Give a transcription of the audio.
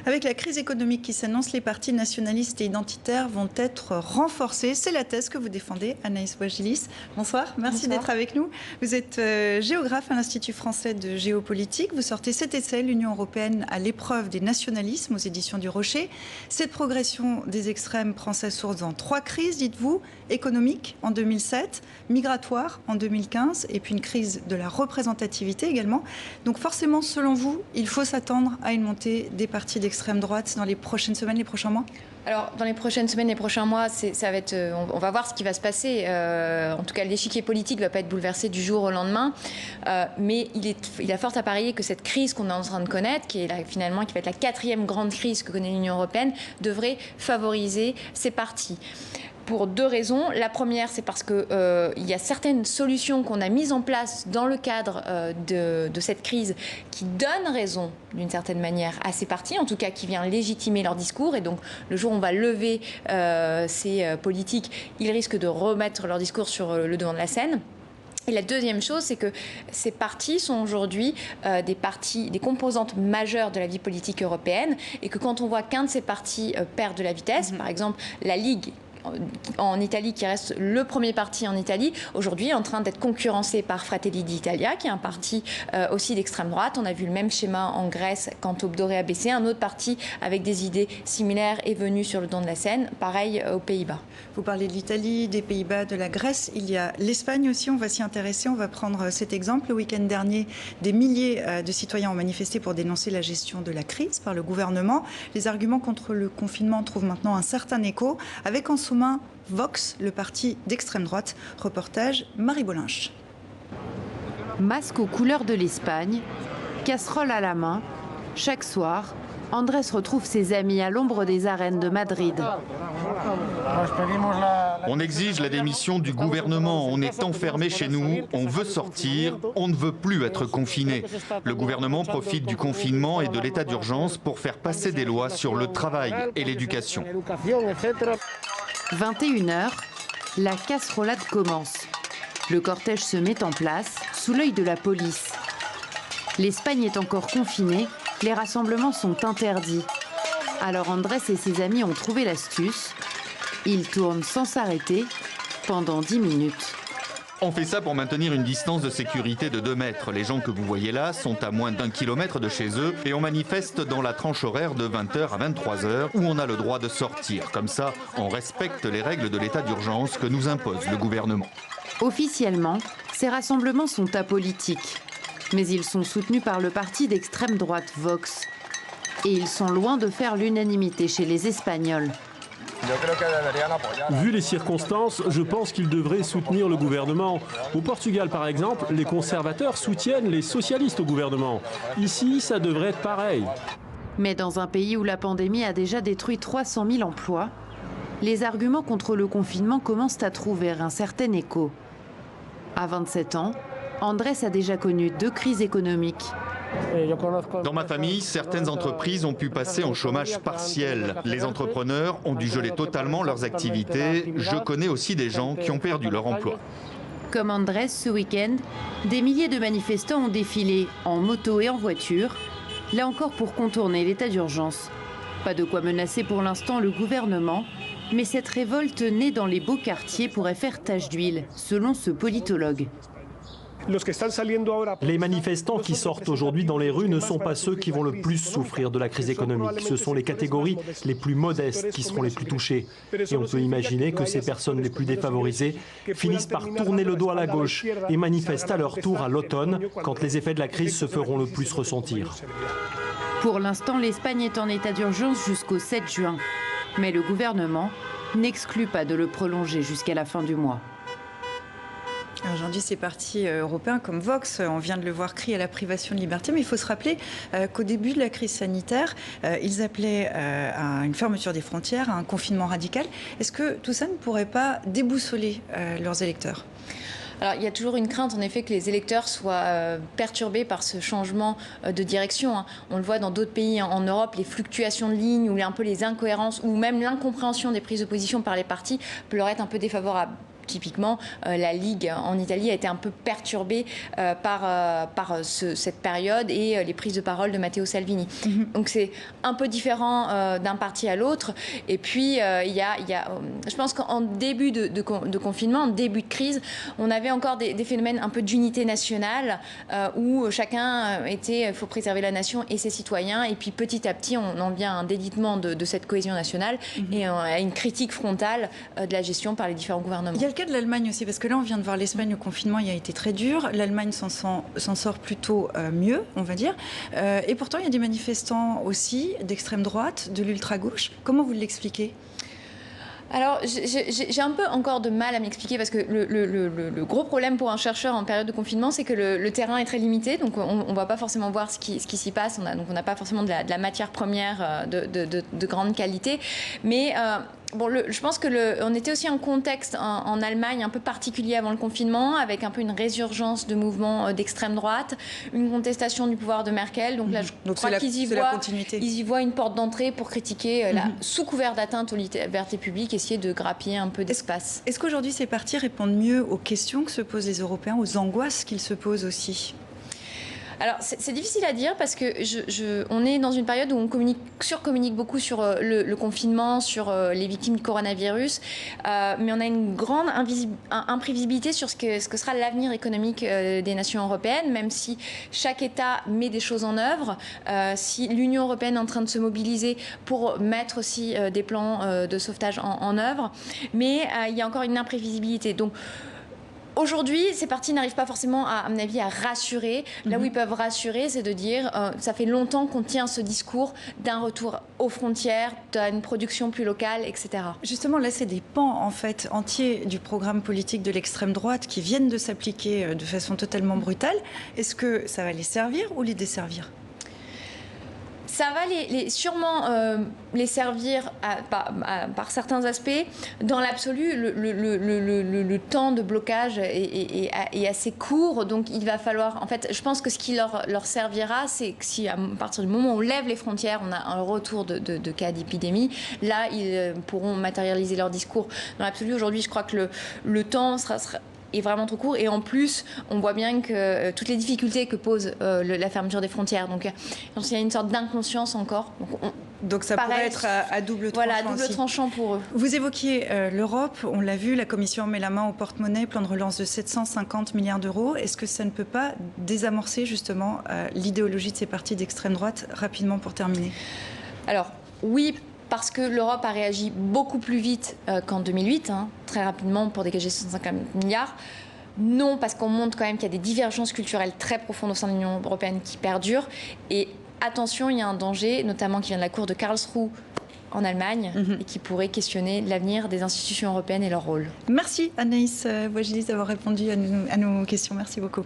Avec la crise économique qui s'annonce, les partis nationalistes et identitaires vont être renforcés. C'est la thèse que vous défendez, Anaïs Bouagilis. Bonsoir, merci d'être avec nous. Vous êtes géographe à l'Institut français de géopolitique. Vous sortez cet essai, l'Union européenne à l'épreuve des nationalismes, aux éditions du Rocher. Cette progression des extrêmes prend sa source dans 3 crises, dites-vous, économique en 2007, migratoire en 2015 et puis une crise de la représentativité également. Donc forcément, selon vous, il faut s'attendre à une montée des partis d'extrême droite dans les prochaines semaines, les prochains mois? Alors, dans les prochaines semaines, les prochains mois, ça va être, on va voir ce qui va se passer. En tout cas, l'échiquier politique ne va pas être bouleversé du jour au lendemain. Mais il a fort à parier que cette crise qu'on est en train de connaître, qui va être la 4e grande crise que connaît l'Union européenne, devrait favoriser ces partis. Pour 2 raisons. La première, c'est parce qu'il y a certaines solutions qu'on a mises en place dans le cadre de cette crise qui donnent raison, d'une certaine manière, à ces partis, en tout cas qui vient légitimer leur discours. Et donc, le jour où on va lever ces politiques, ils risquent de remettre leur discours sur le devant de la scène. Et la deuxième chose, c'est que ces partis sont aujourd'hui des composantes majeures de la vie politique européenne et que quand on voit qu'un de ces partis perd de la vitesse, par exemple la Ligue, en Italie, qui reste le premier parti en Italie, aujourd'hui est en train d'être concurrencé par Fratelli d'Italia, qui est un parti aussi d'extrême droite. On a vu le même schéma en Grèce quand Obdoré a baissé. Un autre parti avec des idées similaires est venu sur le devant de la scène. Pareil aux Pays-Bas. Vous parlez de l'Italie, des Pays-Bas, de la Grèce. Il y a l'Espagne aussi, on va s'y intéresser. On va prendre cet exemple. Le week-end dernier, des milliers de citoyens ont manifesté pour dénoncer la gestion de la crise par le gouvernement. Les arguments contre le confinement trouvent maintenant un certain écho, avec en sous-main Vox, le parti d'extrême droite. Reportage Marie Bolinche. Masque aux couleurs de l'Espagne, casserole à la main, chaque soir, Andrés retrouve ses amis à l'ombre des arènes de Madrid. On exige la démission du gouvernement, on est enfermé chez nous, on veut sortir, on ne veut plus être confiné. Le gouvernement profite du confinement et de l'état d'urgence pour faire passer des lois sur le travail et l'éducation. 21h, la casserolade commence. Le cortège se met en place, sous l'œil de la police. L'Espagne est encore confinée, les rassemblements sont interdits. Alors Andrés et ses amis ont trouvé l'astuce. Ils tournent sans s'arrêter pendant 10 minutes. On fait ça pour maintenir une distance de sécurité de 2 mètres. Les gens que vous voyez là sont à moins d'1 kilomètre de chez eux et on manifeste dans la tranche horaire de 20h à 23h où on a le droit de sortir. Comme ça, on respecte les règles de l'état d'urgence que nous impose le gouvernement. Officiellement, ces rassemblements sont apolitiques. Mais ils sont soutenus par le parti d'extrême droite Vox. Et ils sont loin de faire l'unanimité chez les Espagnols. Vu les circonstances, je pense qu'ils devraient soutenir le gouvernement. Au Portugal, par exemple, les conservateurs soutiennent les socialistes au gouvernement. Ici, ça devrait être pareil. Mais dans un pays où la pandémie a déjà détruit 300 000 emplois, les arguments contre le confinement commencent à trouver un certain écho. À 27 ans, Andrés a déjà connu 2 crises économiques. Dans ma famille, certaines entreprises ont pu passer en chômage partiel. Les entrepreneurs ont dû geler totalement leurs activités. Je connais aussi des gens qui ont perdu leur emploi. Comme Andrés, ce week-end, des milliers de manifestants ont défilé en moto et en voiture, là encore pour contourner l'état d'urgence. Pas de quoi menacer pour l'instant le gouvernement, mais cette révolte née dans les beaux quartiers pourrait faire tache d'huile, selon ce politologue. Les manifestants qui sortent aujourd'hui dans les rues ne sont pas ceux qui vont le plus souffrir de la crise économique. Ce sont les catégories les plus modestes qui seront les plus touchées. Et on peut imaginer que ces personnes les plus défavorisées finissent par tourner le dos à la gauche et manifestent à leur tour à l'automne, quand les effets de la crise se feront le plus ressentir. Pour l'instant, l'Espagne est en état d'urgence jusqu'au 7 juin. Mais le gouvernement n'exclut pas de le prolonger jusqu'à la fin du mois. Aujourd'hui, ces partis européens comme Vox, on vient de le voir, crient à la privation de liberté, mais il faut se rappeler qu'au début de la crise sanitaire, ils appelaient à une fermeture des frontières, à un confinement radical. Est-ce que tout ça ne pourrait pas déboussoler leurs électeurs ? Alors, il y a toujours une crainte, en effet, que les électeurs soient perturbés par ce changement de direction. On le voit dans d'autres pays en Europe, les fluctuations de lignes ou un peu les incohérences ou même l'incompréhension des prises de position par les partis peut leur être un peu défavorable. typiquement, la Ligue en Italie a été un peu perturbée par cette période et les prises de parole de Matteo Salvini. Donc c'est un peu différent d'un parti à l'autre. Et puis, je pense qu'en début de confinement, en début de crise, on avait encore des phénomènes un peu d'unité nationale où chacun était, il faut préserver la nation et ses citoyens. Et puis petit à petit, on en vient à un délitement de cette cohésion nationale et à une critique frontale de la gestion par les différents gouvernements. Il y a le cas de l'Allemagne aussi, parce que là, on vient de voir l'Espagne, le confinement, il a été très dur. L'Allemagne s'en sort plutôt mieux, on va dire. Et pourtant, il y a des manifestants aussi d'extrême droite, de l'ultra-gauche. Comment vous l'expliquez ? Alors, j'ai un peu encore de mal à m'expliquer parce que le gros problème pour un chercheur en période de confinement, c'est que le terrain est très limité, donc on ne va pas forcément voir ce qui s'y passe, on n'a pas forcément de la matière première de grande qualité, mais... je pense qu'on était aussi en contexte en Allemagne un peu particulier avant le confinement, avec un peu une résurgence de mouvements d'extrême droite, une contestation du pouvoir de Merkel. Donc là, je crois qu'ils y voient une porte d'entrée pour critiquer, sous couvert d'atteinte aux libertés publiques, essayer de grappiller un peu d'espace. Est-ce qu'aujourd'hui, ces partis répondent mieux aux questions que se posent les Européens, aux angoisses qu'ils se posent aussi ? Alors, c'est difficile à dire parce que on est dans une période où on surcommunique beaucoup sur le confinement, sur les victimes du coronavirus, mais on a une grande imprévisibilité sur ce que sera l'avenir économique des nations européennes, même si chaque État met des choses en œuvre, si l'Union européenne est en train de se mobiliser pour mettre aussi des plans de sauvetage en œuvre, mais il y a encore une imprévisibilité. Donc, aujourd'hui, ces partis n'arrivent pas forcément, à mon avis, à rassurer. Là où ils peuvent rassurer, c'est de dire ça fait longtemps qu'on tient ce discours d'un retour aux frontières, d'une production plus locale, etc. Justement, là, c'est des pans en fait entiers du programme politique de l'extrême droite qui viennent de s'appliquer de façon totalement brutale. Est-ce que ça va les servir ou les desservir ? Ça va sûrement les servir par certains aspects. Dans l'absolu, le temps de blocage est assez court, donc il va falloir... En fait, je pense que ce qui leur servira, c'est que si à partir du moment où on lève les frontières, on a un retour de cas d'épidémie, là, ils pourront matérialiser leur discours. Dans l'absolu, aujourd'hui, je crois que le temps est vraiment trop court, et en plus on voit bien que toutes les difficultés que pose la fermeture des frontières, donc il y a une sorte d'inconscience encore, donc ça pourrait être à double tranchant. Voilà, double tranchant pour eux. Vous évoquiez l'Europe, on l'a vu, la Commission met la main au porte-monnaie, plan de relance de 750 milliards d'euros. Est-ce que ça ne peut pas désamorcer justement l'idéologie de ces partis d'extrême droite? Rapidement pour terminer. Alors oui, parce que l'Europe a réagi beaucoup plus vite qu'en 2008, très rapidement pour dégager 150 milliards. Non, parce qu'on montre quand même qu'il y a des divergences culturelles très profondes au sein de l'Union européenne qui perdurent. Et attention, il y a un danger, notamment qui vient de la cour de Karlsruhe en Allemagne, et qui pourrait questionner l'avenir des institutions européennes et leur rôle. Merci Anaïs Bouajilis d'avoir répondu à nos questions. Merci beaucoup.